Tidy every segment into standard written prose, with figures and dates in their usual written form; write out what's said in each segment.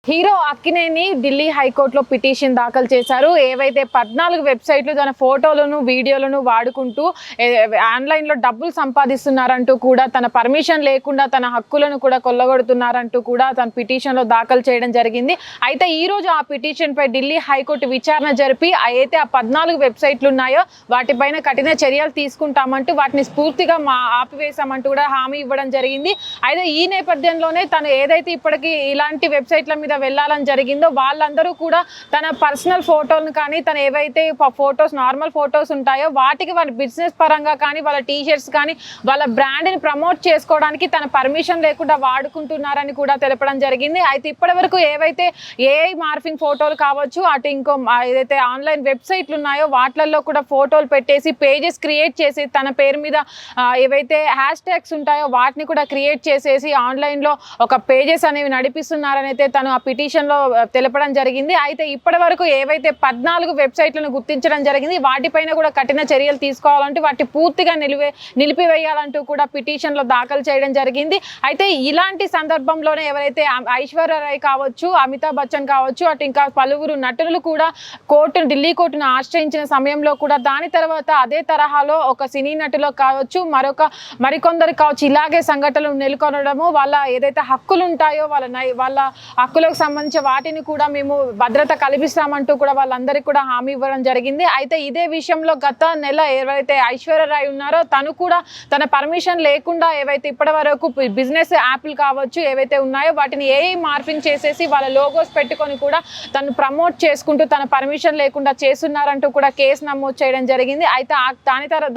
Hero Akkineni Delhi హైకోర్టులో petition దాఖలు చేశారు. ఏవైతే 14 వెబ్సైట్లు తన ఫోటోలను వీడియోలను వాడుకుంటూ ఆన్లైన్లో డబ్బులు సంపాదిస్తున్నారంటూ కూడా తన పర్మిషన్ లేకుండా తన హక్కులను కూడా కొల్లగొడుతున్నారంటూ కూడా తన పిటిషన్లో దాఖలు చేయడం జరిగింది. అయితే ఈరోజు ఆ పిటిషన్పై ఢిల్లీ హైకోర్టు విచారణ జరిపి అయితే ఆ 14 వెబ్సైట్లు ఉన్నాయో వాటిపైన కఠిన చర్యలు తీసుకుంటామంటూ వాటిని స్ఫూర్తిగా ఆపివేశామంటూ కూడా హామీ ఇవ్వడం జరిగింది. అయితే ఈ నేపథ్యంలోనే తను ఏదైతే ఇప్పటికీ ఇలాంటి వెబ్సైట్ల మీద వెళ్ళాలని జరిగిందో వాళ్ళందరూ కూడా తన పర్సనల్ ఫోటోలను కానీ తన ఏవైతే ఫొటోస్ నార్మల్ ఫొటోస్ ఉంటాయో వాటికి వాళ్ళ బిజినెస్ పరంగా కానీ వాళ్ళ టీషర్ట్స్ కానీ వాళ్ళ బ్రాండ్ని ప్రమోట్ చేసుకోవడానికి తన పర్మిషన్ లేకుండా వాడుకుంటున్నారని కూడా తెలపడం జరిగింది. అయితే ఇప్పటి వరకు ఏవైతే ఏఐ మార్ఫింగ్ ఫోటోలు కావచ్చు అటు ఇంకో ఏదైతే ఆన్లైన్ వెబ్సైట్లు ఉన్నాయో వాటిల్లో కూడా ఫోటోలు పెట్టేసి పేజెస్ క్రియేట్ చేసి తన పేరు మీద ఏవైతే హ్యాష్ ట్యాగ్స్ ఉంటాయో వాటిని కూడా క్రియేట్ చేసేసి ఆన్లైన్లో ఒక పేజెస్ అనేవి నడిపిస్తున్నారని అయితే తను ఆ పిటిషన్లో తెలపడం జరిగింది. అయితే ఇప్పటి వరకు ఏవైతే 14 వెబ్సైట్లను గుర్తించడం జరిగింది వాటిపైన కూడా కఠిన చర్యలు తీసుకోవాలంటూ వాటి పూర్తిగా నిలిపివేయాలంటూ కూడా పిటిషన్లో దాఖలు చేయడం జరిగింది. అయితే ఇలాంటి సందర్భంలోనే ఎవరైతే ఐశ్వర్య రాయ్ కావచ్చు, అమితాబ్ బచ్చన్ కావచ్చు, అటు ఇంకా పలువురు నటులు కూడా ఢిల్లీ కోర్టును ఆశ్రయించిన సమయంలో కూడా దాని తర్వాత అదే తరహాలో ఒక సినీ నటులో కావచ్చు మరికొందరు కావచ్చు ఇలాగే సంఘటనలు నెలకొనడము వాళ్ళ ఏదైతే హక్కులు ఉంటాయో వాళ్ళ హక్కులకు సంబంధించి వాటిని కూడా మేము భద్రత కల్పిస్తామంటూ కూడా వాళ్ళందరికీ కూడా హామీ ఇవ్వడం జరిగింది. అయితే ఇదే విషయంలో గత నెల ఎవరైతే ఐశ్వర్య రాయ్ ఉన్నారో తను కూడా తన పర్మిషన్ లేకుండా ఏవైతే ఇప్పటి వరకు బిజినెస్ యాప్లు కావచ్చు ఏవైతే ఉన్నాయో వాటిని ఏఐ మార్ఫింగ్ చేసేసి వాళ్ళ లోగోస్ పెట్టుకొని కూడా తను ప్రమోట్ చేసుకుంటూ తన పర్మిషన్ లేకుండా చేస్తున్నారంటూ కూడా కేసు నమోదు చేయడం జరిగింది. అయితే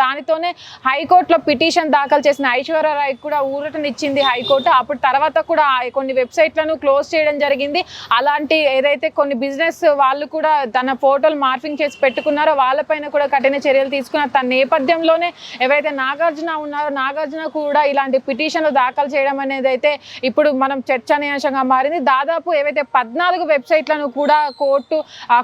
దానితోనే హైకోర్టులో పిటిషన్ దాఖలు చేసిన ఐశ్వర్య రాయ్ కూడా ఊరటనిచ్చింది హైకోర్టు. అప్పుడు తర్వాత కూడా కొన్ని వెబ్సైట్లను క్లోజ్ చేయడం జరిగింది. అలాంటి ఏదైతే కొన్ని బిజినెస్ వాళ్ళు కూడా తన ఫోటోలు మార్ఫింగ్ చేసి పెట్టుకున్నారో వాళ్ళపైన కూడా కఠిన చర్యలు తీసుకున్నారు. తన నేపథ్యంలోనే ఎవరైతే నాగార్జున ఉన్నారో నాగార్జున కూడా ఇలాంటి పిటిషన్లు దాఖలు చేయడం అనేది అయితే ఇప్పుడు మనం చర్చనీయాంశంగా మారింది. దాదాపు ఏవైతే 14 వెబ్సైట్లను కూడా కోర్టు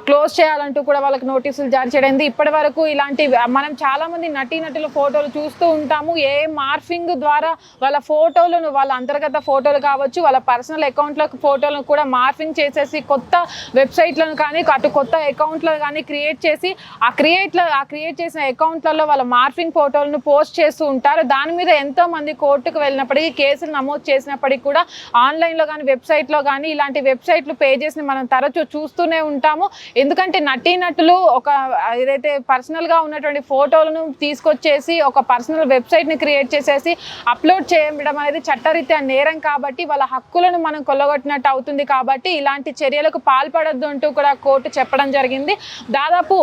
క్లోజ్ చేయాలంటూ కూడా వాళ్ళకి నోటీసులు జారీ చేయడం. ఇప్పటి వరకు ఇలాంటి మనం చాలా మంది నటీనటుల ఫోటోలు చూస్తూ ఉంటాము. ఏ మార్ఫింగ్ ద్వారా వాళ్ళ ఫోటోలను వాళ్ళ అంతర్గత ఫోటోలు కావచ్చు వాళ్ళ పర్సనల్ అకౌంట్లకు ఫోటోలను కూడా మార్ఫింగ్ చేసేసి కొత్త వెబ్సైట్లను కానీ అటు కొత్త అకౌంట్లను కానీ క్రియేట్ చేసి ఆ క్రియేట్ చేసిన అకౌంట్లలో వాళ్ళ మార్ఫింగ్ ఫోటోలను పోస్ట్ చేస్తూ ఉంటారు. దాని మీద ఎంతో మంది కోర్టుకు వెళ్ళినప్పటికీ కేసులు నమోదు చేసినప్పటికీ కూడా ఆన్లైన్లో కానీ వెబ్సైట్లో కానీ ఇలాంటి వెబ్సైట్లు పేజెస్ని మనం తరచూ చూస్తూనే ఉంటాము. ఎందుకంటే నటీనటులు ఒక ఏదైతే పర్సనల్గా ఉన్నటువంటి ఫోటోలను తీసుకొచ్చేసి ఒక పర్సనల్ వెబ్సైట్ని క్రియేట్ చేసేసి అప్లోడ్ చేయడం అనేది చట్టరీత్యా నేరం కాబట్టి వాళ్ళ హక్కులను మనం కొల్లగొట్టినట్టు అవుతుంది. కాబట్టి ఇలాంటి చర్యలకు పాల్పడొద్దు అంటూ కూడా కోర్టు చెప్పడం జరిగింది. దాదాపు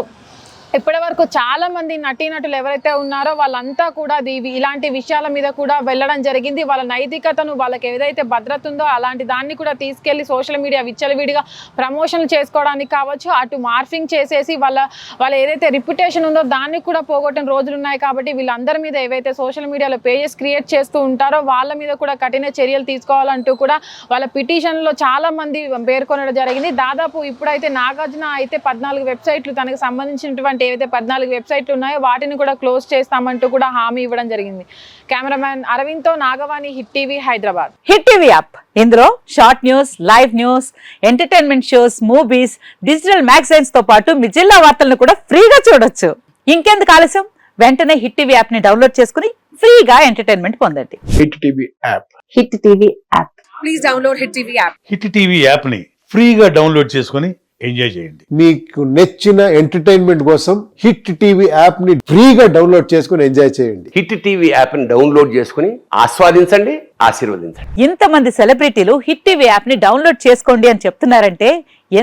ఇప్పటి వరకు చాలా మంది నటీనటులు ఎవరైతే ఉన్నారో వాళ్ళంతా కూడా ఇలాంటి విషయాల మీద కూడా వెళ్ళడం జరిగింది. వాళ్ళ నైతికతను వాళ్ళకి ఏదైతే భద్రత ఉందో అలాంటి దాన్ని కూడా తీసుకెళ్లి సోషల్ మీడియా విచ్చలవిడిగా ప్రమోషన్లు చేసుకోవడానికి కావచ్చు అటు మార్ఫింగ్ చేసేసి వాళ్ళ ఏదైతే రిప్యుటేషన్ ఉందో దాన్ని కూడా పోగొట్టిన రోజులు ఉన్నాయి. కాబట్టి వీళ్ళందరి మీద ఏవైతే సోషల్ మీడియాలో పేజెస్ క్రియేట్ చేస్తూ ఉంటారో వాళ్ళ మీద కూడా కఠిన చర్యలు తీసుకోవాలంటూ కూడా వాళ్ళ పిటిషన్లో చాలా మంది పేర్కొనడం జరిగింది. దాదాపు ఇప్పుడైతే నాగార్జున అయితే 14 వెబ్సైట్లు తనకు సంబంధించినటువంటి ఏవైతే 14 వెబ్సైట్లు ఉన్నాయో వాటిని కూడా క్లోజ్ చేస్తామంటూ కూడా హామీ ఇవ్వడం జరిగింది. కెమెరామ్యాన్ అరవింద్ తో Nagavani, Hit TV, Hyderabad. Hit TV app ఇందులో short news, live news, entertainment shows, movies, digital magazines తో పాటు మీ జిల్లా వార్తలను కూడా ఫ్రీగా చూడొచ్చు. ఇంకెందుకు ఆలస్యం, వెంటనే హిట్ టీవీ యాప్ ని డౌన్లోడ్ చేసుకుని ఫ్రీగా ఎంటర్టైన్మెంట్ పొందండి. Hit TV app. Hit TV app. Please download hit TV app. Hit TV app ని ఫ్రీగా డౌన్లోడ్ చేసుకుని ఎంజాయ్ చేయండి. మీకు నచ్చిన ఎంటర్టైన్మెంట్ కోసం హిట్ టీవీ యాప్ ని ఫ్రీగా డౌన్లోడ్ చేసుకుని ఎంజాయ్ చేయండి. హిట్ టీవీ యాప్ ని డౌన్లోడ్ చేసుకుని ఆస్వాదించండి, ఆశీర్వదించండి. ఇంతమంది సెలబ్రిటీలు హిట్ టీవీ యాప్ ని డౌన్లోడ్ చేసుకోండి అని చెప్తున్నారంటే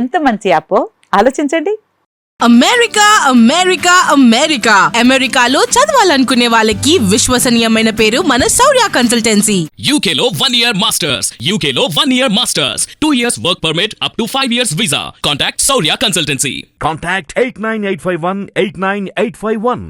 ఎంత మంచి యాప్ ఆలోచించండి. అమెరికా అమెరికాలో చదవాలనుకునే వాళ్ళకి విశ్వసనీయమైన పేరు మన శౌర్య కన్సల్టెన్సీ. UK లో 1 year masters. 2 years work permit up to 5 years visa. Contact Saurya Consultancy. Contact 89851 89851.